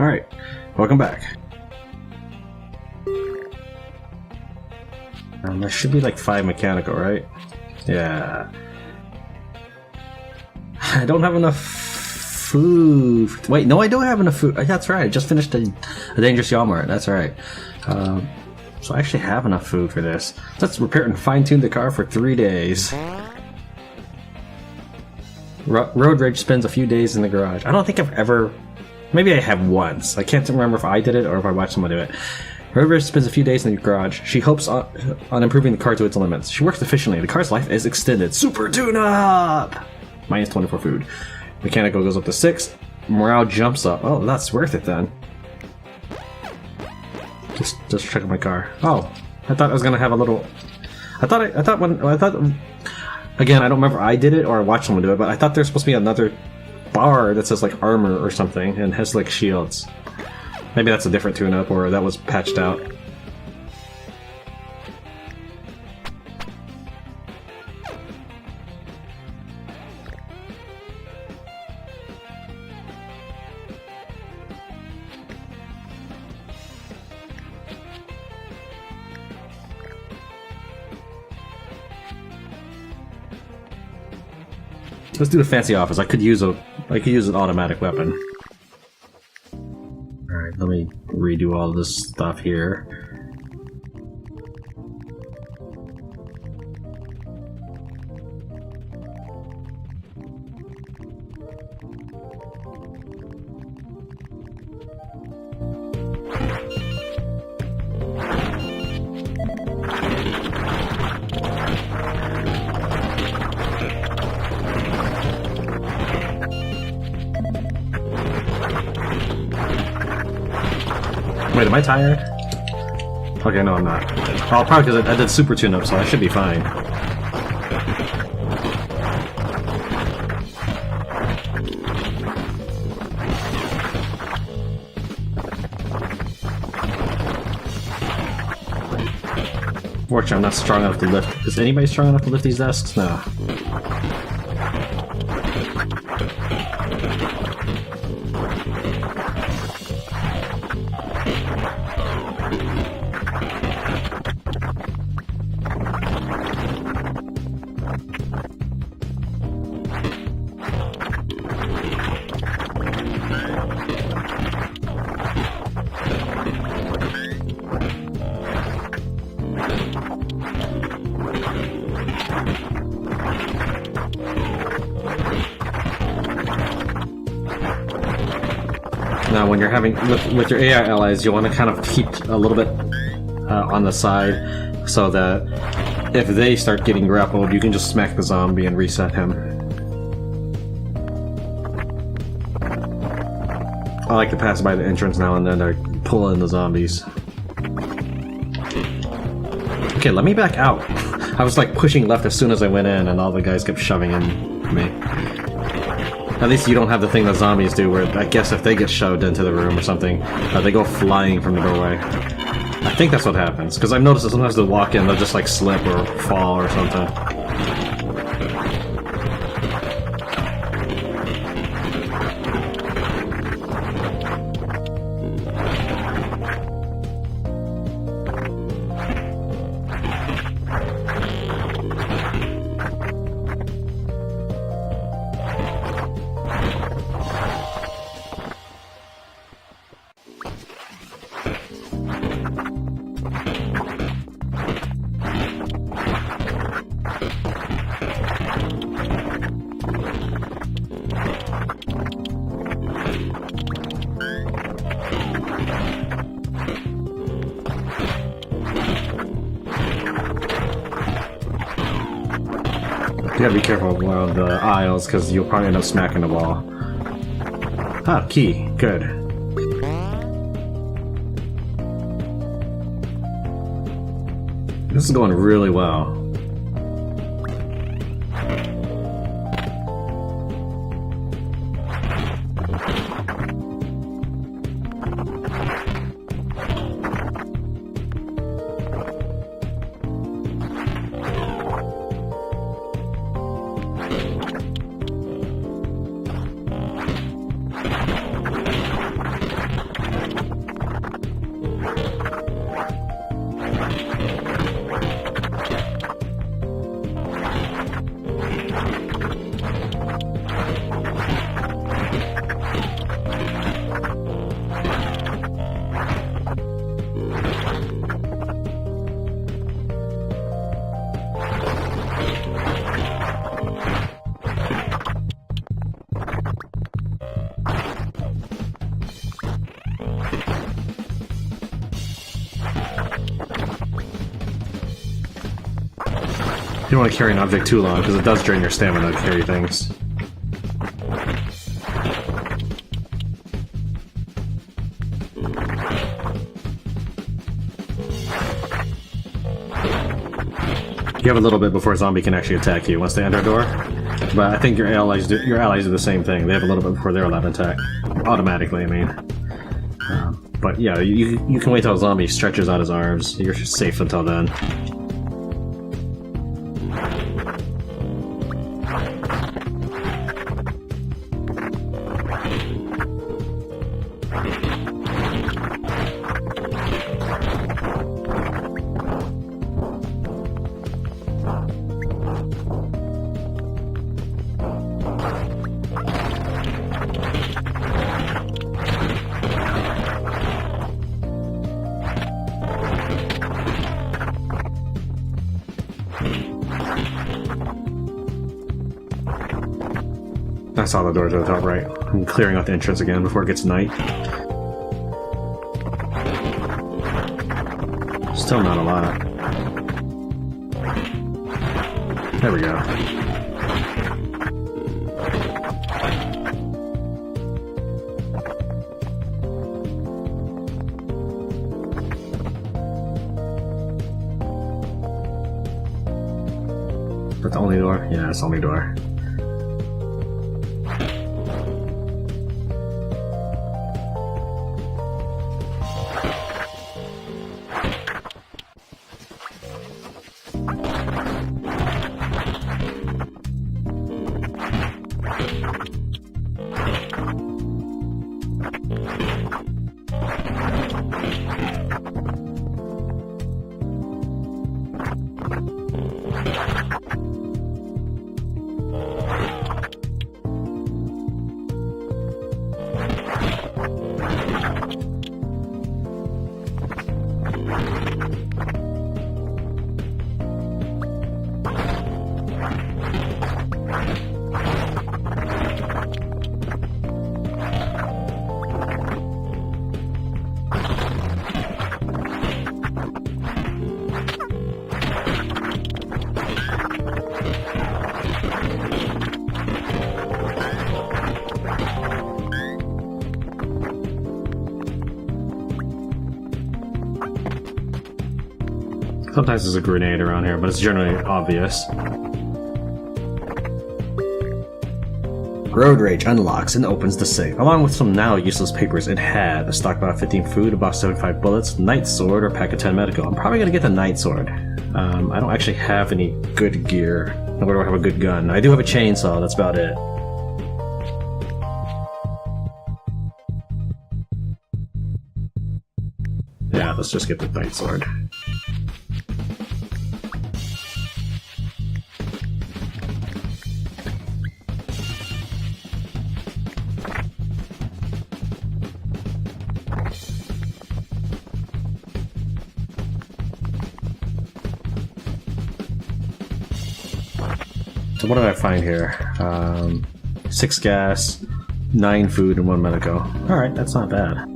Alright, welcome back. There should be like 5 mechanical, right? Yeah. I don't have enough food. Wait, no, I don't have enough food. That's right, I just finished a Dangerous Yalmart, that's right. So I actually have enough food for this. Let's repair and fine-tune the car for 3 days. Road Rage spends a few days in the garage. I don't think I've ever... Maybe I have once. I can't remember if I did it or if I watched someone do it. Road Rage spends a few days in the garage. She hopes on improving the car to its limits. She works efficiently. The car's life is extended. Super tune-up! Minus 24 food. Mechanical goes up to 6. Morale jumps up. Oh, that's worth it then. Just checking my car. Oh, I thought I was gonna have a little... I thought again, I don't remember if I did it or I watched someone do it, but I thought there's supposed to be another bar that says like armor or something and has like shields. Maybe that's a different tune-up or that was patched out. Let's do the fancy office. I could use an automatic weapon. Alright, let me redo all this stuff here. Wait, am I tired? Okay, no, I'm not. Oh, probably because I did super tune-up, so I should be fine. Fortunately, I'm not strong enough to lift. Is anybody strong enough to lift these desks? No. Now, when you're having with your AI allies, you want to kind of keep a little bit on the side, so that if they start getting grappled, you can just smack the zombie and reset him. I like to pass by the entrance now and then to pull in the zombies. Okay, let me back out. I was like pushing left as soon as I went in, and all the guys kept shoving in me. At least you don't have the thing that zombies do, where I guess if they get shoved into the room or something, they go flying from the doorway. I think that's what happens, because I've noticed that sometimes they'll walk in, they'll just like slip or fall or something. You gotta be careful around the aisles, because you'll probably end up smacking the wall. Ah, key. Good. This is going really well. You don't want to carry an object too long, because it does drain your stamina to carry things. You have a little bit before a zombie can actually attack you once they enter a door. But I think your allies do the same thing. They have a little bit before they're allowed to attack. Automatically, I mean. But yeah, you can wait till a zombie stretches out his arms. You're safe until then. I saw the doors at the top right. I'm clearing out the entrance again before it gets night. Still not a lot. There we go. That's the only door? Yeah, it's the only door. Sometimes there's a grenade around here, but it's generally obvious. Road Rage unlocks and opens the safe. Along with some now useless papers, it had a stockpile of 15 food, about 75 bullets, Night Sword, or pack of 10 medical. I'm probably gonna get the Night Sword. I don't actually have any good gear, nor do I have a good gun. I do have a chainsaw, that's about it. Yeah, let's just get the Night Sword. So what did I find here? 6 gas, 9 food, and 1 medico. Alright, that's not bad.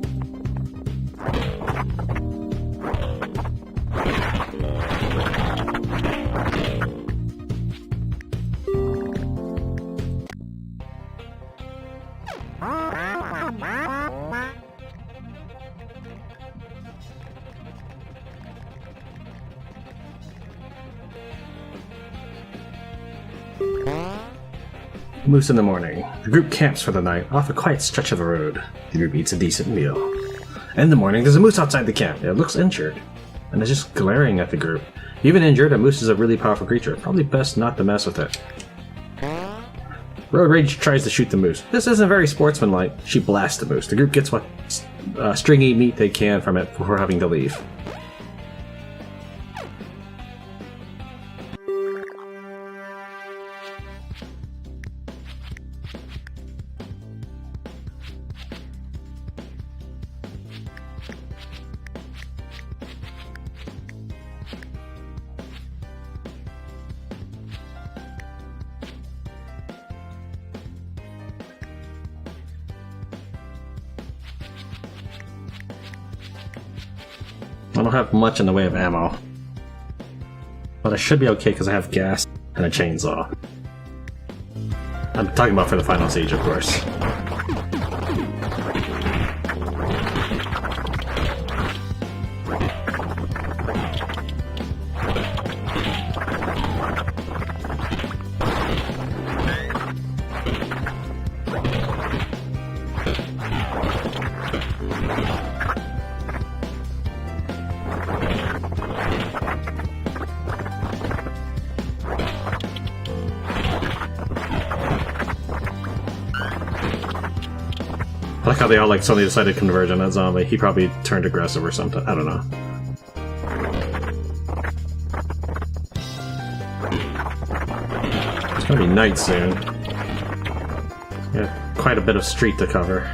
Moose in the morning. The group camps for the night off a quiet stretch of the road. The group eats a decent meal. In the morning, there's a moose outside the camp. It looks injured, and it's just glaring at the group. Even injured, a moose is a really powerful creature. Probably best not to mess with it. Road Rage tries to shoot the moose. This isn't very sportsmanlike. She blasts the moose. The group gets what stringy meat they can from it before having to leave. I don't have much in the way of ammo. But I should be okay because I have gas and a chainsaw. I'm talking about for the final stage, of course. I like how they all suddenly decided to converge on that zombie. He probably turned aggressive or something. I don't know. It's gonna be night soon. Yeah, quite a bit of street to cover.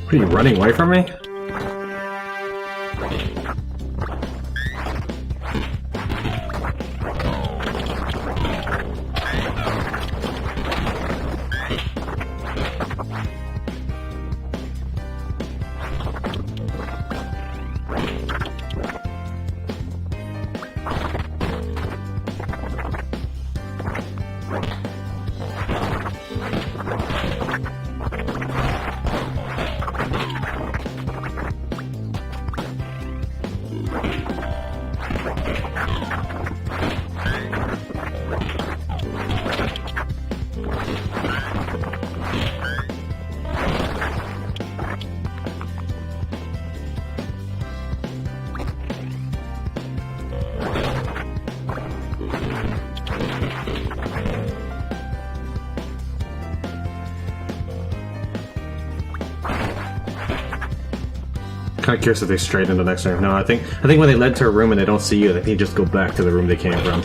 What are you running away from me? Kind of curious if they straight into the next room. No, I think when they led to a room and they don't see you, they can just go back to the room they came from.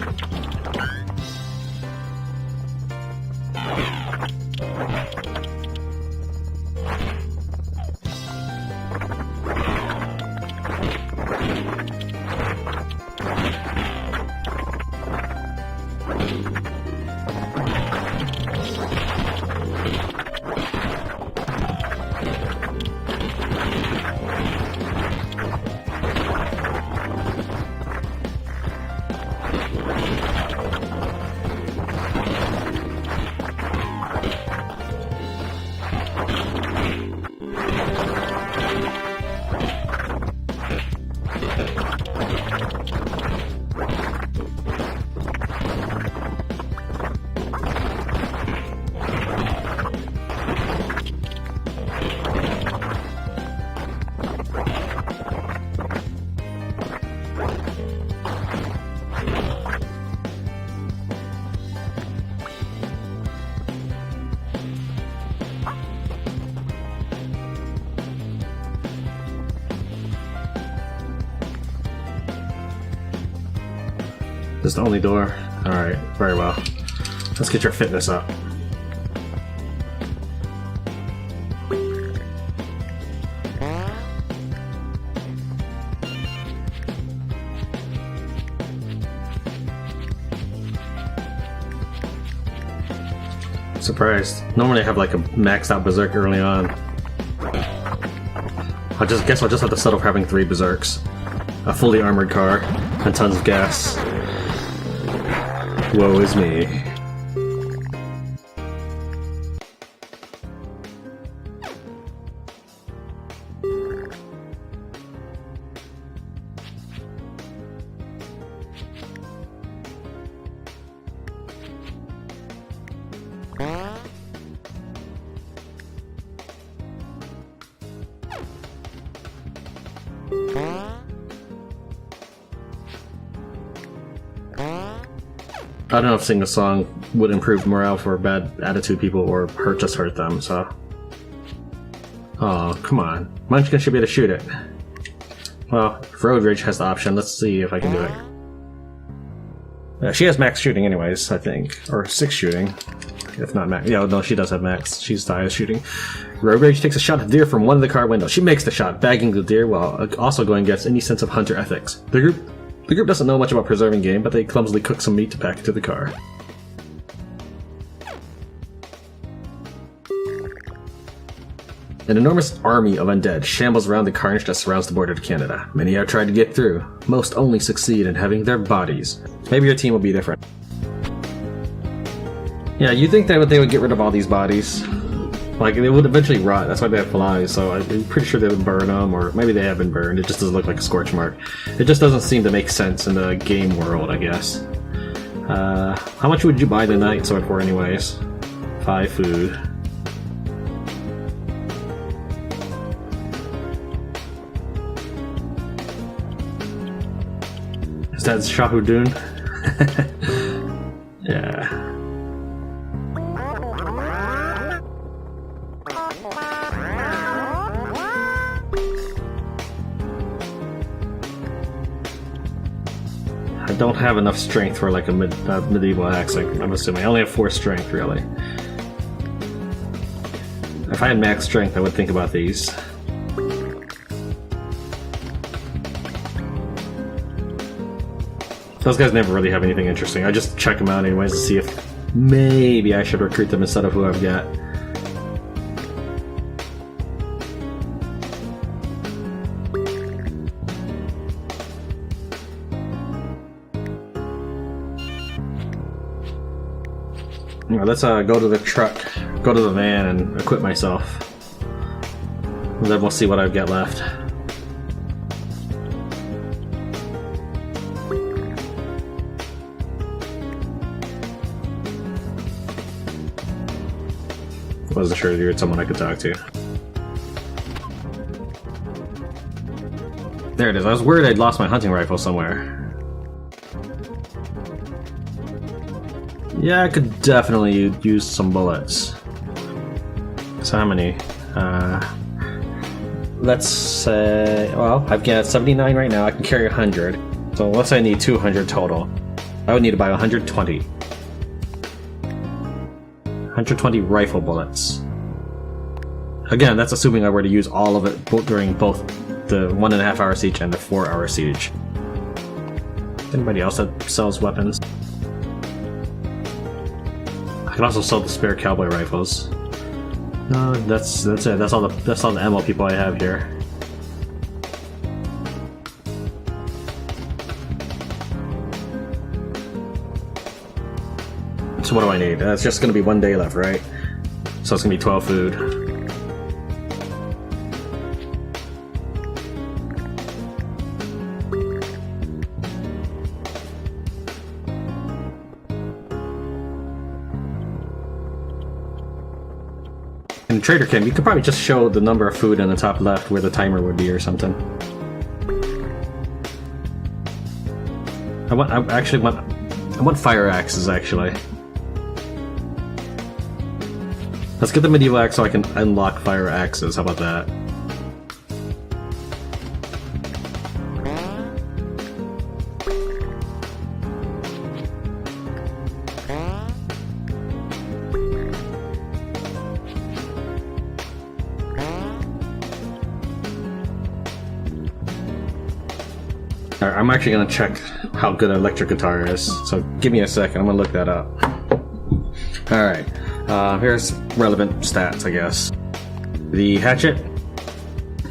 This is the only door? Alright, very well. Let's get your fitness up. Surprised. Normally I have like a maxed out berserk early on. I guess I'll just have to settle for having 3 berserks. A fully armored car, and tons of gas. Woe is me. I don't know if singing a song would improve morale for bad attitude people or just hurt them, so... Oh, come on. Munchkin should be able to shoot it. Well, if Road Rage has the option, let's see if I can do it. She has max shooting anyways, I think. Or 6 shooting. If not max. Yeah, no, she does have max. She's the highest shooting. Road Rage takes a shot at the deer from one of the car windows. She makes the shot, bagging the deer while also going against any sense of hunter ethics. The group doesn't know much about preserving game, but they clumsily cook some meat to pack into the car. An enormous army of undead shambles around the carnage that surrounds the border to Canada. Many have tried to get through. Most only succeed in having their bodies. Maybe your team will be different. Yeah, you'd think that they would get rid of all these bodies. Like, they would eventually rot, that's why they have flies, so I'm pretty sure they would burn them, or maybe they have been burned, it just doesn't look like a scorch mark. It just doesn't seem to make sense in the game world, I guess. How much would you buy the night sword for anyways? 5 food. Is that Shahudun? Yeah. I don't have enough strength for like a medieval axe, I'm assuming. I only have 4 strength, really. If I had max strength, I would think about these. Those guys never really have anything interesting. I just check them out anyways to see if maybe I should recruit them instead of who I've got. Let's go to the truck, go to the van, and equip myself. And then we'll see what I've got left. Wasn't sure you were someone I could talk to. There it is. I was worried I'd lost my hunting rifle somewhere. Yeah, I could definitely use some bullets. So how many? Let's say... Well, I've got 79 right now. I can carry 100. So let's say I need 200 total. I would need to buy 120. 120 rifle bullets. Again, that's assuming I were to use all of it during both the 1.5 hour siege and the 4 hour siege. Anybody else that sells weapons? I can also sell the spare cowboy rifles. No, that's it. That's all the ammo people I have here. So what do I need? It's just gonna be 1 day left, right? So it's gonna be 12 food. In Trader Camp, you could probably just show the number of food in the top left where the timer would be or something. I want fire axes, actually. Let's get the medieval axe so I can unlock fire axes. How about that? Alright, I'm actually gonna check how good an electric guitar is. So give me a second, I'm gonna look that up. Alright, here's relevant stats, I guess. The hatchet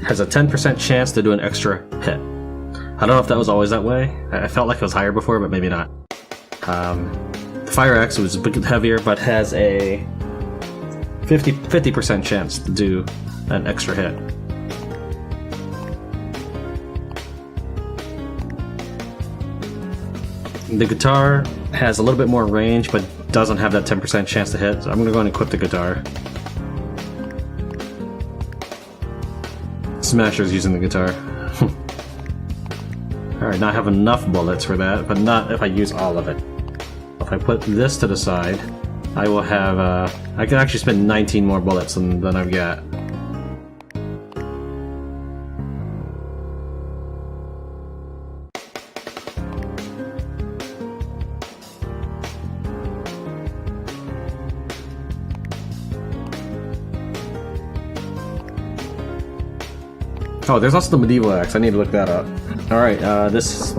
has a 10% chance to do an extra hit. I don't know if that was always that way. I felt like it was higher before, but maybe not. The Fire Axe was a bit heavier, but has a 50% chance to do an extra hit. The guitar has a little bit more range, but doesn't have that 10% chance to hit, so I'm gonna go and equip the guitar. Smasher's using the guitar. Alright, now I have enough bullets for that, but not if I use all of it. If I put this to the side, I will have, I can actually spend 19 more bullets than I've got. Oh, there's also the medieval axe. I need to look that up. Alright, this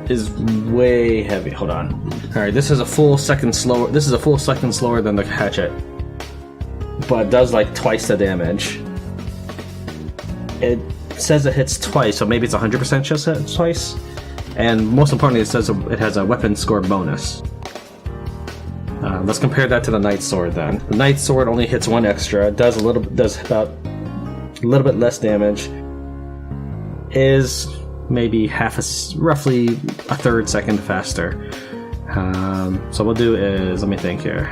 is way heavy. Hold on. Alright, this is a full second slower. This is a full second slower than the hatchet, but it does like twice the damage. It says it hits twice, so maybe it's 100% just hit twice. And most importantly, it says it has a weapon score bonus. Let's compare that to the Knight Sword then. The Knight Sword only hits one extra. It does a little bit less damage. Is maybe roughly a third second faster. So what we'll do is, let me think here.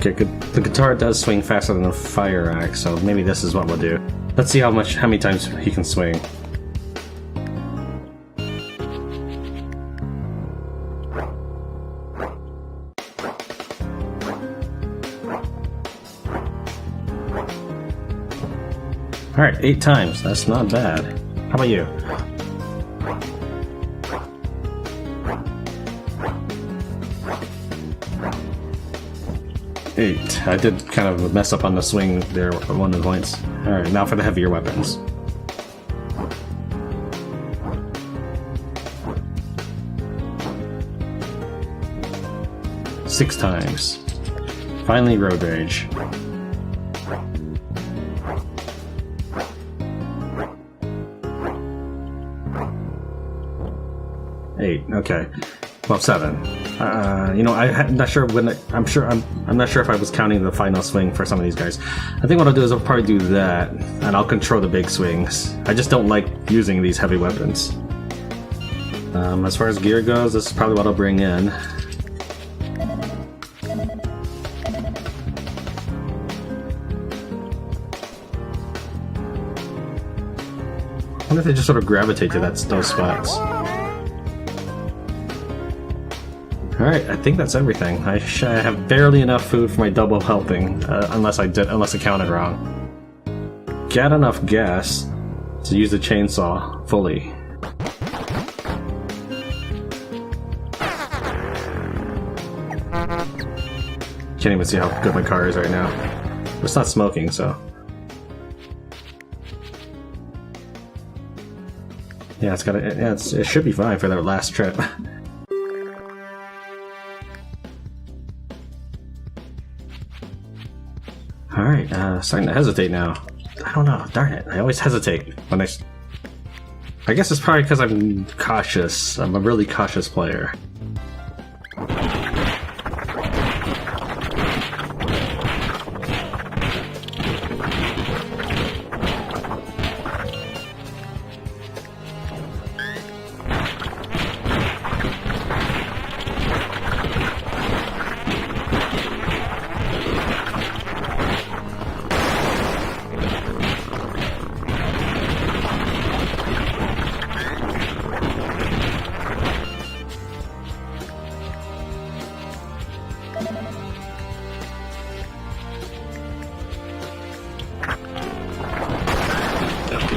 Okay, the guitar does swing faster than the Fire Axe, so maybe this is what we'll do. Let's see how many times he can swing. Alright, 8 times. That's not bad. How about you? 8. I did kind of mess up on the swing there at one of the points. Alright, now for the heavier weapons. Six times. Finally, Road Rage. Eight. Okay. Well, 7. You know, I'm not sure when. I'm not sure if I was counting the final swing for some of these guys. I think what I'll do is I'll probably do that, and I'll control the big swings. I just don't like using these heavy weapons. As far as gear goes, this is probably what I'll bring in. I wonder if they just sort of gravitate to those spots. Alright, I think that's everything. I have barely enough food for my double helping, unless I counted wrong. Got enough gas to use the chainsaw fully. Can't even see how good my car is right now. It's not smoking, so... Yeah, it should be fine for that last trip. Alright, starting to hesitate now. I don't know, darn it. I always hesitate when I guess it's probably because I'm cautious. I'm a really cautious player.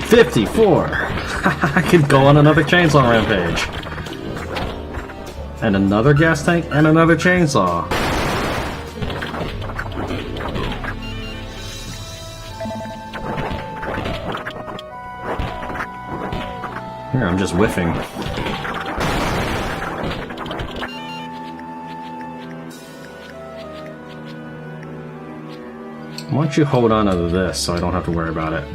54! I could go on another chainsaw rampage. And another gas tank, and another chainsaw. Here, I'm just whiffing. Why don't you hold on to this so I don't have to worry about it?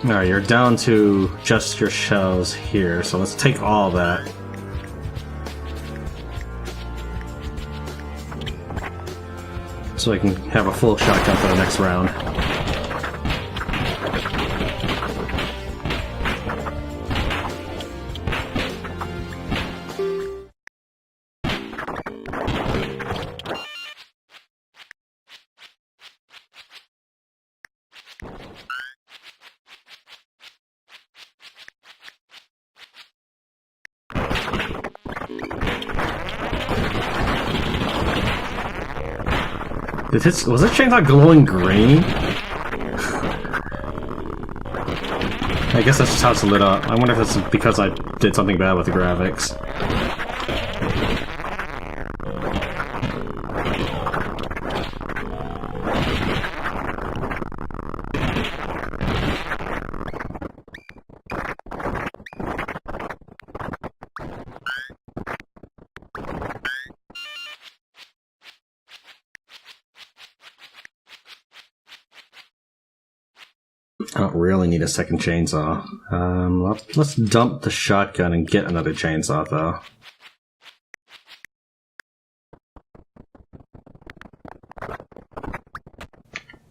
Alright, you're down to just your shells here, so let's take all that. So I can have a full shotgun for the next round. Was this chainsaw glowing green? I guess that's just how it's lit up. I wonder if it's because I did something bad with the graphics. I don't really need a second chainsaw. Let's dump the shotgun and get another chainsaw, though.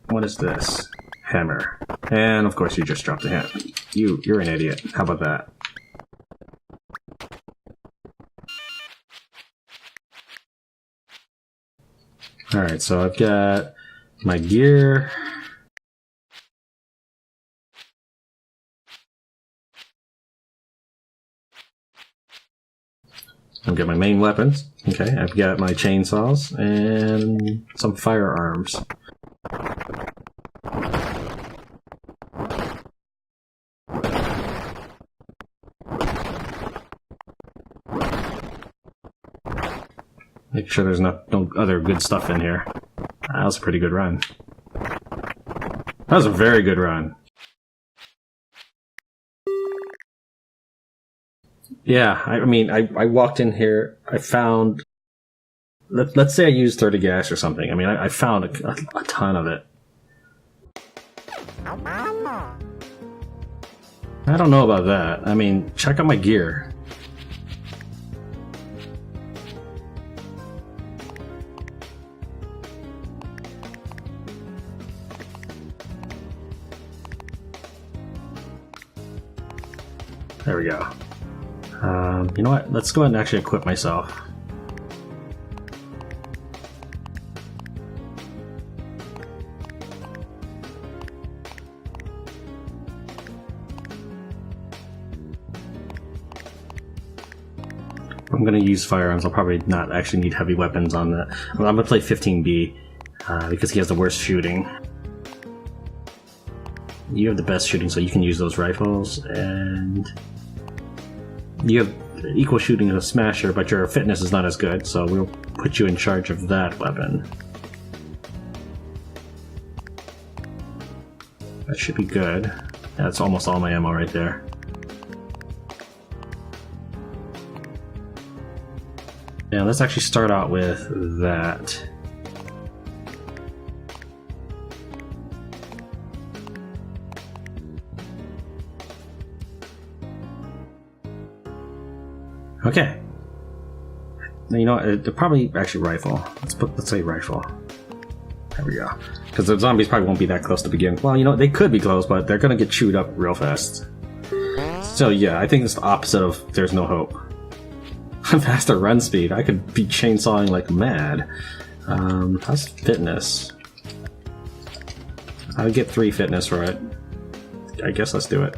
What is this? Hammer. And of course you just dropped a hammer. You're an idiot. How about that? Alright, so I've got my gear. I've got my main weapons. Okay, I've got my chainsaws and some firearms. Make sure there's no other good stuff in here. That was a pretty good run. That was a very good run. Yeah, I mean, I walked in here, I found... Let's say I used 30 gas or something. I mean, I found a ton of it. I don't know about that. I mean, check out my gear. There we go. You know what? Let's go ahead and actually equip myself. I'm going to use firearms. I'll probably not actually need heavy weapons on that. I'm going to play 15B because he has the worst shooting. You have the best shooting, so you can use those rifles, and you have equal shooting as a smasher, but your fitness is not as good, so we'll put you in charge of that weapon. That should be good. That's almost all my ammo right there. Yeah, let's actually start out with that. Okay. You know what? They're probably actually rifle. Let's say rifle. There we go. Because the zombies probably won't be that close to begin. Well, you know, they could be close, but they're gonna get chewed up real fast. So yeah, I think it's the opposite of there's no hope. Faster run speed. I could be chainsawing like mad. How's fitness? I would get 3 fitness for it. I guess let's do it.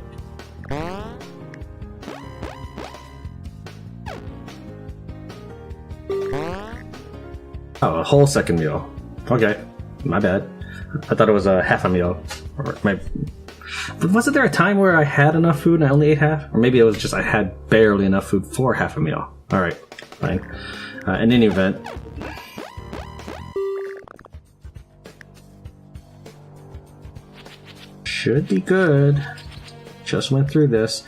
Oh, a whole second meal. Okay, my bad. I thought it was a half a meal. But wasn't there a time where I had enough food and I only ate half? Or maybe it was just I had barely enough food for half a meal. Alright, fine. In any event... should be good. Just went through this.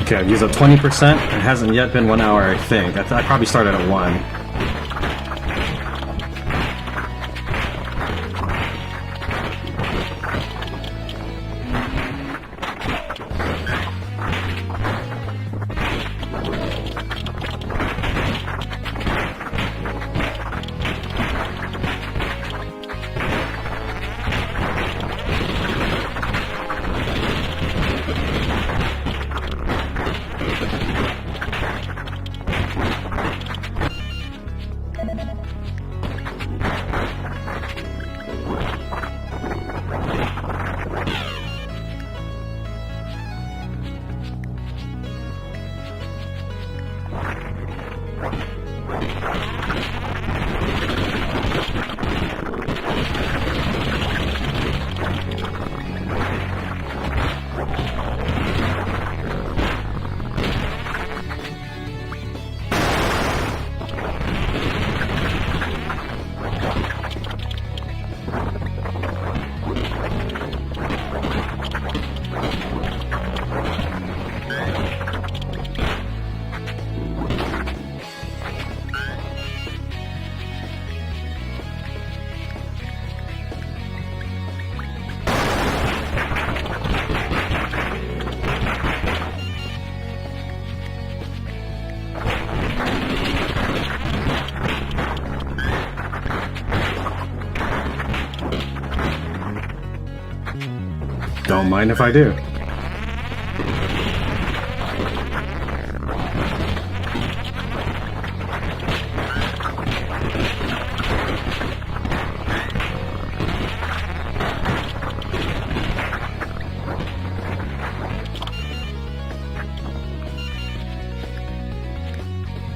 Okay, I've used up 20%. It hasn't yet been 1 hour, I think. I probably started at 1. Don't mind if I do.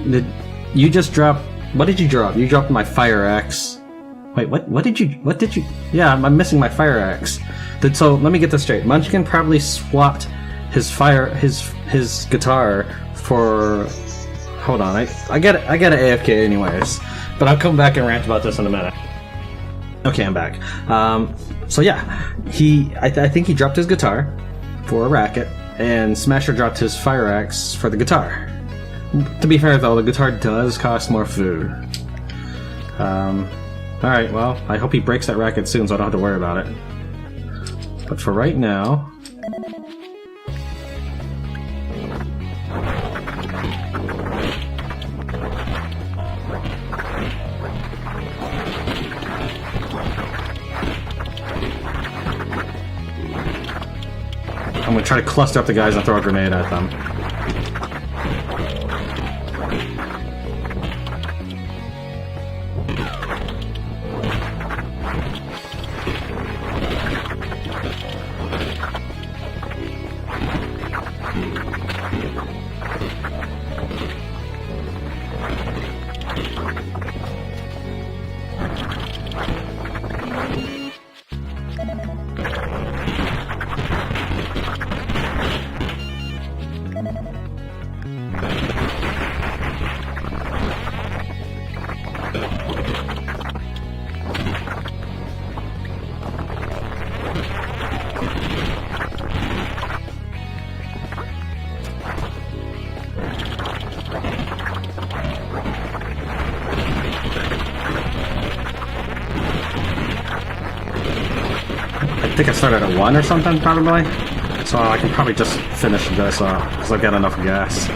Did you just drop? What did you drop? You dropped my fire axe. Wait, what did you? Yeah, I'm missing my fire axe. So let me get this straight. Munchkin probably swapped his guitar for. Hold on, I get an AFK anyways, but I'll come back and rant about this in a minute. Okay, I'm back. So yeah, I think he dropped his guitar for a racket, and Smasher dropped his fire axe for the guitar. To be fair though, the guitar does cost more food. Alright, well, I hope he breaks that racket soon so I don't have to worry about it. But for right now... I'm gonna try to cluster up the guys and throw a grenade at them. think I started at 1 or something, probably. So I can probably just finish this off, because I've got enough gas.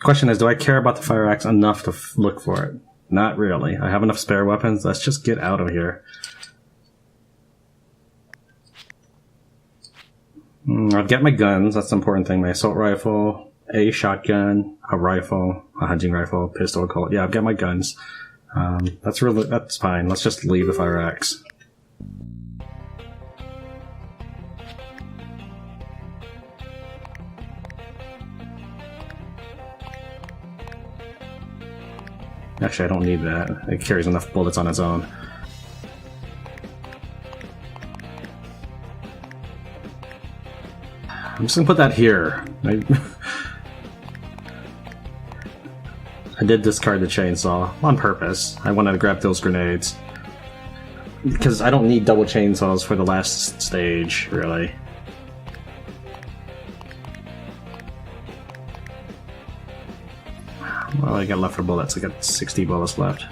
Question is, do I care about the fire axe enough to look for it? Not really. I have enough spare weapons. Let's just get out of here. I've got my guns. That's the important thing. My assault rifle, a shotgun, a rifle, a hunting rifle, pistol, Colt. Yeah, I've got my guns. That's fine. Let's just leave the fire axe. Actually, I don't need that. It carries enough bullets on its own. I'm just gonna put that here. I did discard the chainsaw on purpose. I wanted to grab those grenades. Because I don't need double chainsaws for the last stage, really. Well, I got left for bullets. I got 60 bullets left.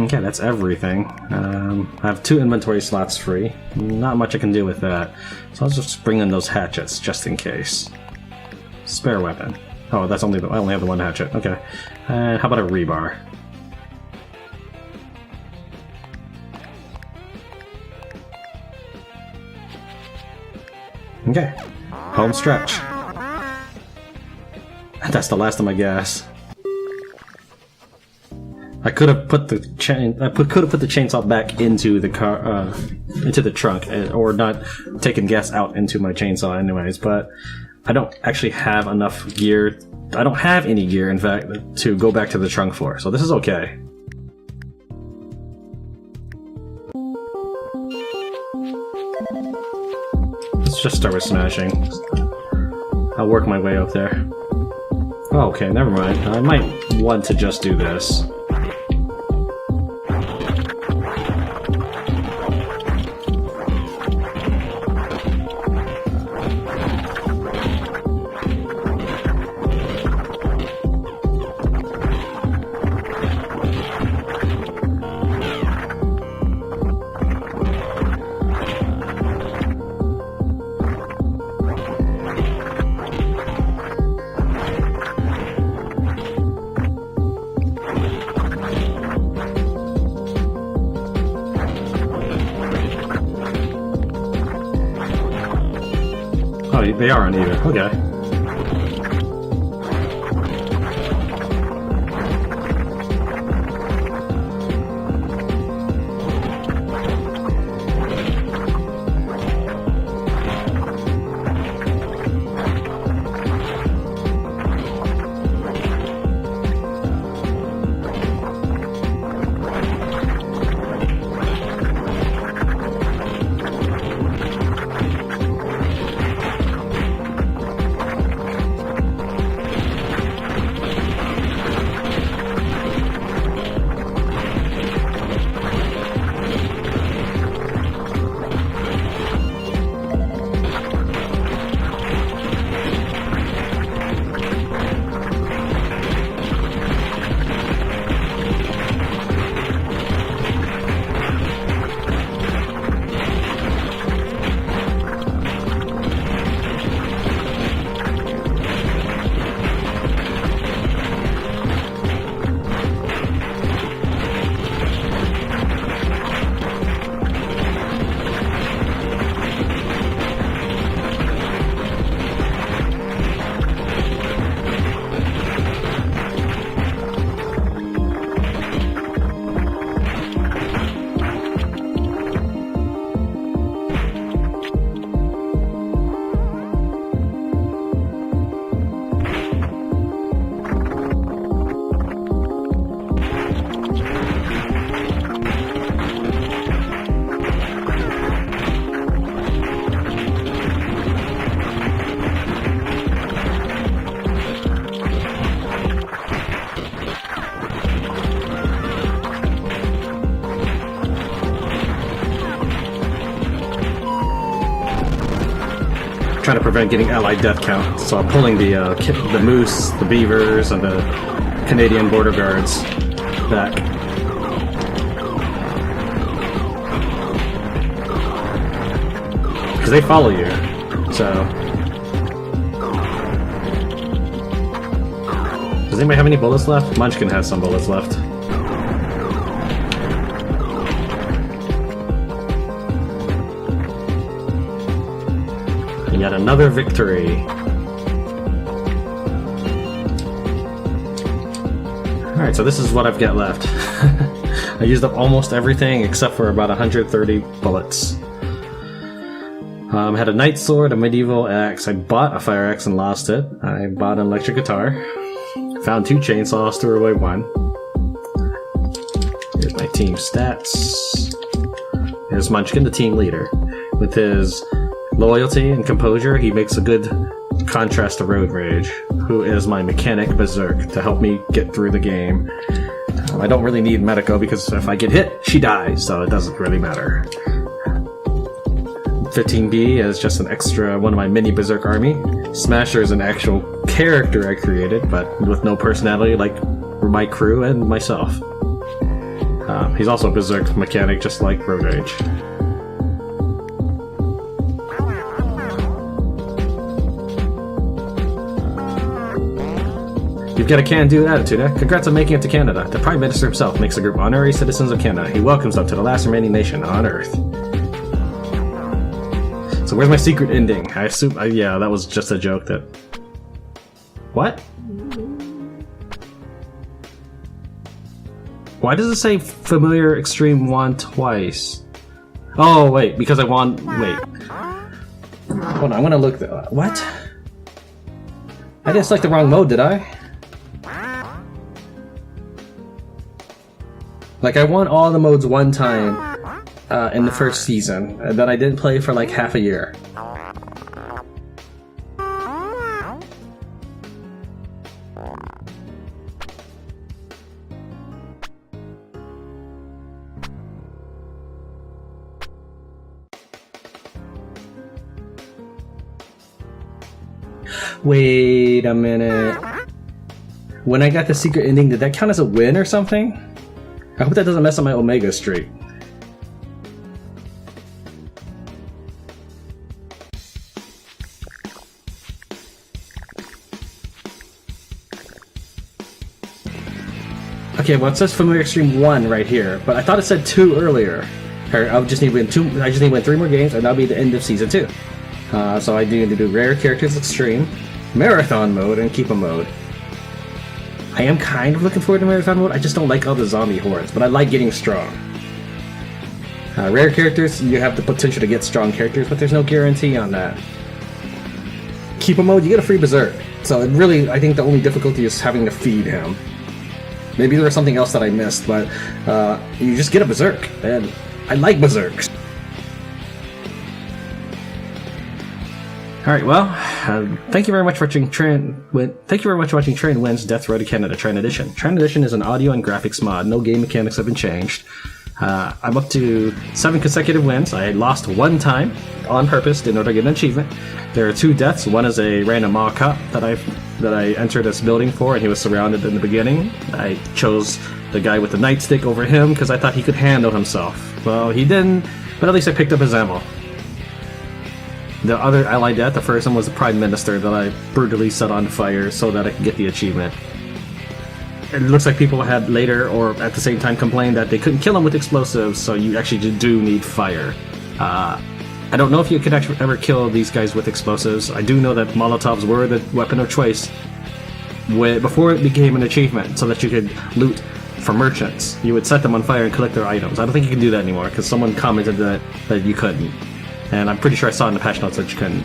Okay, that's everything. I have 2 inventory slots free. Not much I can do with that. So I'll just bring in those hatchets, just in case. Spare weapon. Oh, that's I only have the 1 hatchet. Okay. How about a rebar? Okay, home stretch. That's the last of my gas. I could have put the chainsaw back into the car, into the trunk, or not taken gas out into my chainsaw, anyways. But I don't actually have enough gear. I don't have any gear, in fact, to go back to the trunk for. So this is okay. Let's just start with smashing. I'll work my way up there. Oh, okay, never mind. I might want to just do this. Oh, they are uneven. Okay. trying to prevent getting allied death count. So I'm pulling the moose, the beavers, and the Canadian border guards back. Because they follow you, so... Does anybody have any bullets left? Munchkin has some bullets left. Yet another victory. Alright, so this is what I've got left. I used up almost everything except for about 130 bullets. Had a knight sword, a medieval axe. I bought a fire axe and lost it. I bought an electric guitar. Found 2 chainsaws, threw away 1. Here's my team stats. Here's Munchkin, the team leader. With his loyalty and composure, he makes a good contrast to Road Rage, who is my mechanic berserk to help me get through the game. I don't really need Medico because if I get hit, she dies, so it doesn't really matter. 15B is just an extra one of my mini berserk army. Smasher is an actual character I created, but with no personality like my crew and myself. He's also a berserk mechanic just like Road Rage. You've got a can-do attitude, eh? Congrats on making it to Canada. The Prime Minister himself makes the group honorary citizens of Canada. He welcomes them to the last remaining nation on Earth. So where's my secret ending? I assume... yeah, that was just a joke that... What? Why does it say Familiar Extreme 1 twice? Oh, wait, because I want... Wait. Hold on, I'm gonna look... What? I didn't select the wrong mode, did I? Like, I won all the modes one time in the first season, and then I didn't play for like half a year. Wait a minute. When I got the secret ending, did that count as a win or something? I hope that doesn't mess up my Omega streak. Okay, well it says Familiar Extreme 1 right here, but I thought it said 2 earlier. I just need to win 2. I just need to win 3 more games, and that'll be the end of Season 2. So I need to do Rare Characters Extreme, Marathon Mode, and Keep 'em Mode. I am kind of looking forward to Marathon Mode, I just don't like all the zombie hordes, but I like getting strong. Rare Characters, you have the potential to get strong characters, but there's no guarantee on that. Keep 'em Mode, you get a free Berserk. So it really, I think the only difficulty is having to feed him. Maybe there was something else that I missed, but you just get a Berserk, and I like Berserks. Alright, well, thank you very much for watching Tran Wins Death Road to Canada Tran Edition. Tran Edition is an audio and graphics mod. No game mechanics have been changed. I'm up to 7 consecutive wins. I lost 1 time on purpose in order to get an achievement. There are 2 deaths. One is a random mall cop that I entered this building for, and he was surrounded in the beginning. I chose the guy with the nightstick over him because I thought he could handle himself. Well, he didn't, but at least I picked up his ammo. The other allied death, the first one was the Prime Minister that I brutally set on fire so that I could get the achievement. It looks like people had later or at the same time complained that they couldn't kill him with explosives, so you actually do need fire. I don't know if you could actually ever kill these guys with explosives. I do know that Molotovs were the weapon of choice before it became an achievement so that you could loot for merchants. You would set them on fire and collect their items. I don't think you can do that anymore because someone commented that you couldn't. And I'm pretty sure I saw in the patch notes that you couldn't.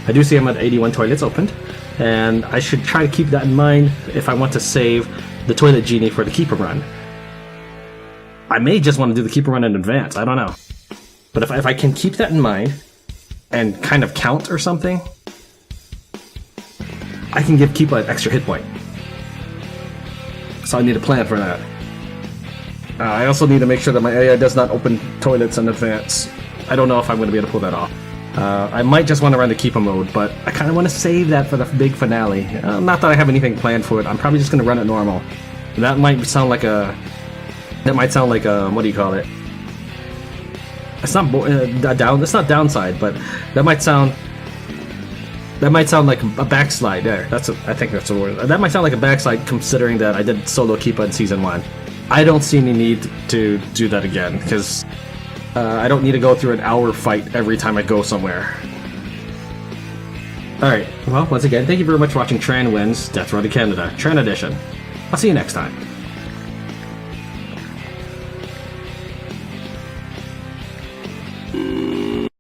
I do see I'm at 81 toilets opened, and I should try to keep that in mind if I want to save the Toilet Genie for the Keeper Run. I may just want to do the Keeper Run in advance, I don't know. But if I can keep that in mind, and kind of count or something, I can give Keeper an extra hit point. So I need a plan for that. I also need to make sure that my AI does not open toilets in advance. I don't know if I'm going to be able to pull that off. I might just want to run the Keepa mode, but I kind of want to save that for the big finale. Not that I have anything planned for it. I'm probably just going to run it normal. That might sound like a... what do you call it? It's not It's not downside, but that might sound like a backslide. There, I think that's the word. That might sound like a backslide, considering that I did solo Keepa in season 1. I don't see any need to do that again, because I don't need to go through an hour fight every time I go somewhere. Alright, well, once again, thank you very much for watching Tran Wins Death Road to Canada, Tran Edition. I'll see you next time.